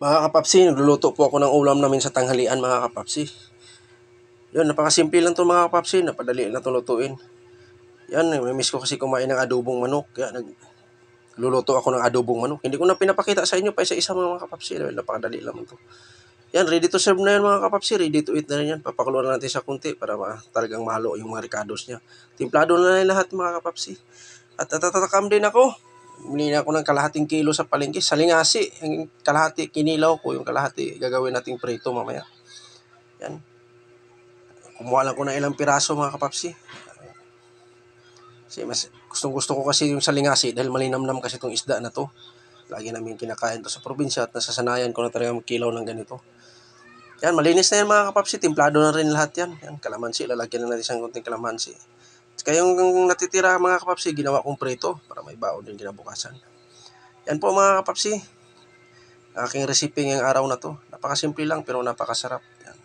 Mga kapapsi, nagluluto po ako ng ulam namin sa tanghalian mga kapapsi. Yun, napakasimple lang to mga kapapsi, napadali na itong lutuin. Yan, miss ko kasi kumain ng adobong manok, kaya nagluluto ako ng adobong manok. Hindi ko na pinapakita sa inyo pa isa-isa mga kapapsi, dahil napakadali lang ito. Yan, ready to serve na yan mga kapapsi, ready to eat na rin yan. Papakuloan na natin sa kunti para talagang mahalo yung mga ricados niya. Timplado na rin lahat mga kapapsi. At tatatakam din ako. Bumili ako ng kalahating kilo sa palengke. Salingasi. Yung kalahati kinilaw ko. Yung kalahati gagawin nating prito mamaya. Yan. Kumuha lang ko ng ilang piraso mga kapapsi. Kasi mas gustong gusto ko kasi yung salingasi dahil malinamnam kasi itong isda na to. Lagi namin kinakain to sa probinsya at nasasanayan ko na talaga magkilaw ng ganito. Yan, malinis na yan mga kapapsi. Timplado na rin lahat yan. Yan, kalamansi. Lalagyan na natin isang konting kalamansi. Kaya yung natitira mga kapapsi, ginawa kong prito para may baon din kinabukasan. Yan po mga kapapsi. Aking recipe ngayong araw na to. Napakasimple lang pero napakasarap. Yan.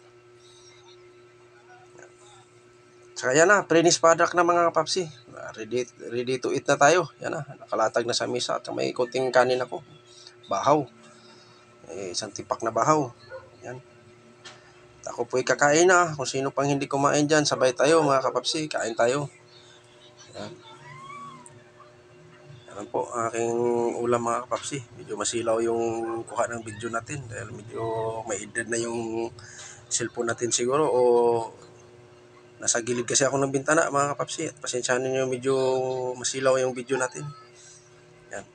Saka yan na, pre-finished product na mga kapapsi. Ready to eat na tayo. Yan na, nakalatag na sa misa at may konting kanin ako. Bahaw. Isang tipak na bahaw. Yan. At ako po'y kakain na. Kung sino pang hindi kumain dyan, sabay tayo mga kapapsi. Kain tayo. Yan. Yan po, aking ulam mga kapapsi. Medyo masilaw yung kuha ng video natin dahil medyo may edad na yung cellphone natin siguro o nasa gilid kasi ako ng bintana mga kapapsi. At pasensyahan niyo medyo masilaw yung video natin. Yan.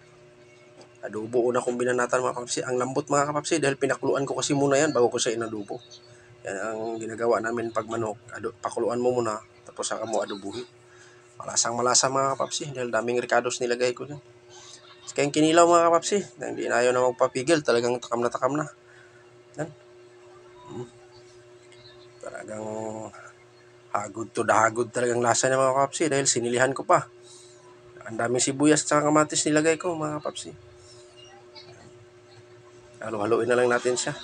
Adobo una kong binanatan mga kapapsi. Ang lambot mga kapapsi dahil pinakuluan ko kasi muna yan bago ko siya inadobo. Yan ang ginagawa namin pag manok. Pakuluan mo muna tapos saka mo adobuhin. Malasang malasa mga kapapsi dahil daming ricados nilagay ko dyan. Kaya yung kinilaw mga kapapsi, hindi na ayaw na magpapigil, talagang takam na takam na. Yan. Talagang hagod to dahagod talagang lasa niya mga kapapsi dahil sinilihan ko pa. Ang daming sibuyas at kamatis nilagay ko mga kapapsi. Halo-haloin na lang natin siya.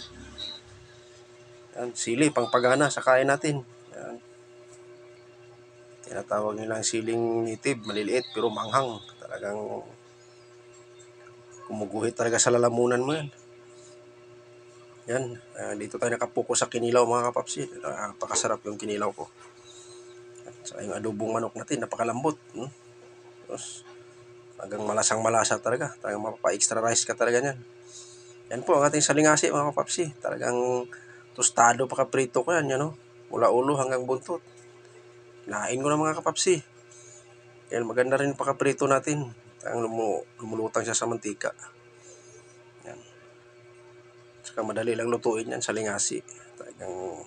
Yan, sili, pangpagana sa kain natin. Yan. Tinatawag nilang siling native, maliliit pero manghang. Talagang kumuguhit talaga sa lalamunan mo yan. Yan, dito tayo nakapokus sa kinilaw mga kapapsi. Napakasarap yung kinilaw ko. Sa yung adobong manok natin, napakalambot. Tapos, hanggang malasang malasa talaga. Talagang mapapa-extra rice ka talaga yan. Yan po ang ating salingasi mga kapapsi. Talagang tostado pa kaprito ko yan, yan mula ulo hanggang buntot. Kinain ko na mga kapapsi. Yan, maganda rin pa kaprito natin. Ang lumulutang siya sa mantika. Yan. Saka madali lang lutuin yan, salingasi. Talagang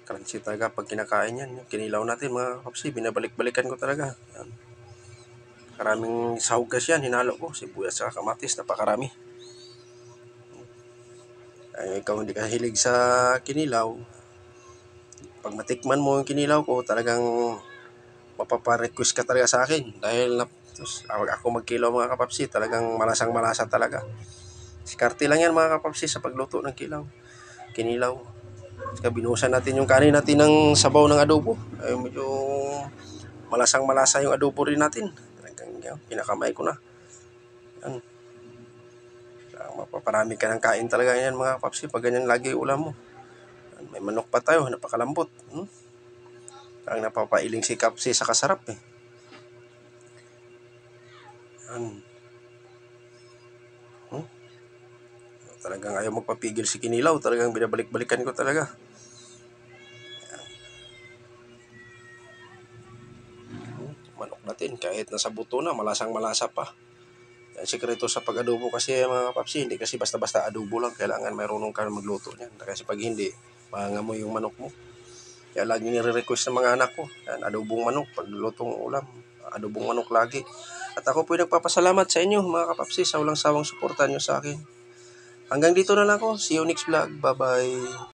crunchy talaga pag kinakain yan. Yung kinilaw natin mga kapapsi, binabalik-balikan ko talaga. Yan. Karaming sahog kasi yan, hinalo ko. Sibuyas sa kamatis, napakarami. Ay, ikaw hindi ka hilig sa kinilaw. Pag matikman mo yung kinilaw ko, talagang mapaparequest ka talaga sa akin. Dahil ako magkilaw mga kapapsi, talagang malasang malasa talaga. Diskarte lang yan mga kapapsi sa pagluto ng kinilaw. Saka binuhusan natin yung kanin natin ng sabaw ng adobo. Ay, medyo malasang malasa yung adobo rin natin. Talagang pinakamay ko na. Yan. Mapaparami ka ng kain talaga yan mga kapapsi pag ganyan lagi ulam mo. May manok pa tayo, napakalambot. Ang napapailing si kapsi sa kasarap Yan. Talagang ayaw magpapigil si kinilaw. Talagang binabalik-balikan ko talaga. Yan. Manok natin, kahit nasa buto na, malasang malasa pa. Yan, sikreto sa pag-adobo kasi mga kapapsi, hindi kasi basta-basta adobo lang. Kailangan mayroon ka magluto niyan. Kasi pag hindi, mangangamoy yung manok mo. Kaya lagi nire-request ng mga anak ko. Yan, adobong manok, paglulutong ulam. Adobong manok lagi. At ako po nagpapasalamat sa inyo mga kapapsi sa walang sawang suporta nyo sa akin. Hanggang dito na lang ako. See you next vlog. Bye-bye.